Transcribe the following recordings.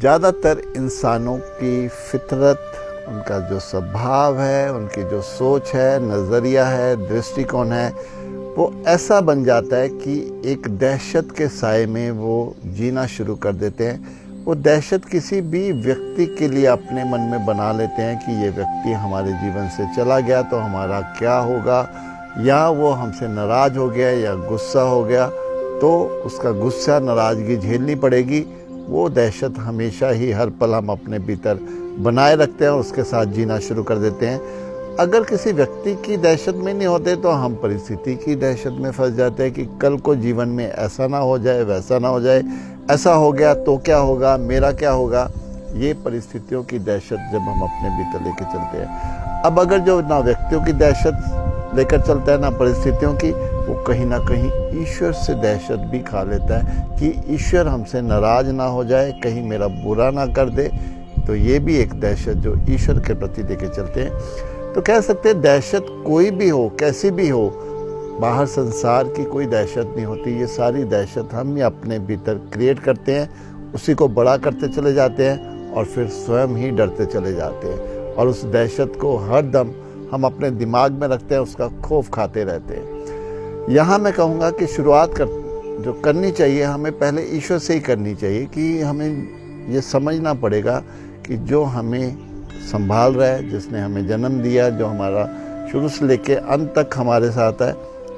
ज़्यादातर इंसानों की फितरत, उनका जो स्वभाव है, उनकी जो सोच है, नज़रिया है, दृष्टिकोण है, वो ऐसा बन जाता है कि एक दहशत के साए में वो जीना शुरू कर देते हैं। वो दहशत किसी भी व्यक्ति के लिए अपने मन में बना लेते हैं कि ये व्यक्ति हमारे जीवन से चला गया तो हमारा क्या होगा, या वो हमसे नाराज़ हो गया या गुस्सा हो गया तो उसका गुस्सा, नाराज़गी झेलनी पड़ेगी। वो दहशत हमेशा ही हर पल हम अपने भीतर बनाए रखते हैं और उसके साथ जीना शुरू कर देते हैं। अगर किसी व्यक्ति की दहशत में नहीं होते तो हम परिस्थिति की दहशत में फंस जाते हैं कि कल को जीवन में ऐसा ना हो जाए, वैसा ना हो जाए, ऐसा हो गया तो क्या होगा, मेरा क्या होगा। ये परिस्थितियों की दहशत जब हम अपने भीतर लेके चलते हैं। अब अगर जो ना व्यक्तियों की दहशत लेकर चलता है ना परिस्थितियों की, वो कहीं ना कहीं ईश्वर से दहशत भी खा लेता है कि ईश्वर हमसे नाराज़ ना हो जाए, कहीं मेरा बुरा ना कर दे। तो ये भी एक दहशत जो ईश्वर के प्रति लेके चलते हैं। तो कह सकते हैं दहशत कोई भी हो, कैसी भी हो, बाहर संसार की कोई दहशत नहीं होती। ये सारी दहशत हम ही अपने भीतर क्रिएट करते हैं, उसी को बड़ा करते चले जाते हैं और फिर स्वयं ही डरते चले जाते हैं और उस दहशत को हर दम हम अपने दिमाग में रखते हैं, उसका खौफ खाते रहते हैं। यहाँ मैं कहूँगा कि शुरुआत जो करनी चाहिए हमें पहले ईश्वर से ही करनी चाहिए कि हमें ये समझना पड़ेगा कि जो हमें संभाल रहा है, जिसने हमें जन्म दिया, जो हमारा शुरू से लेके अंत तक हमारे साथ है,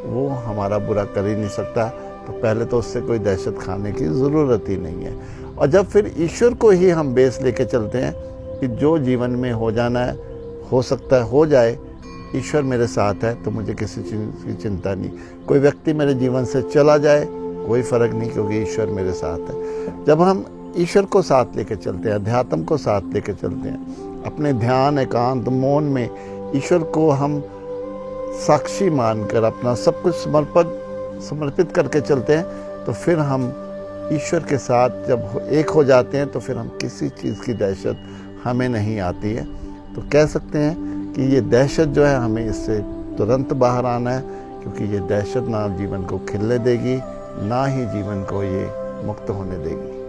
वो हमारा बुरा कर ही नहीं सकता। तो पहले तो उससे कोई दहशत खाने की ज़रूरत ही नहीं है। और जब फिर ईश्वर को ही हम बेस लेके चलते हैं कि जो जीवन में हो जाना है, हो सकता है हो जाए, ईश्वर मेरे साथ है तो मुझे किसी चीज़ की चिंता नहीं। कोई व्यक्ति मेरे जीवन से चला जाए कोई फ़र्क नहीं, क्योंकि ईश्वर मेरे साथ है। जब हम ईश्वर को साथ लेके चलते हैं, अध्यात्म को साथ लेके चलते हैं, अपने ध्यान, एकांत, मौन में ईश्वर को हम साक्षी मानकर अपना सब कुछ समर्पित करके चलते हैं, तो फिर हम ईश्वर के साथ जब एक हो जाते हैं तो फिर हम किसी चीज़ की दहशत हमें नहीं आती है। तो कह सकते हैं कि ये दहशत जो है हमें इससे तुरंत बाहर आना है, क्योंकि ये दहशत ना जीवन को खिलने देगी, ना ही जीवन को ये मुक्त होने देगी।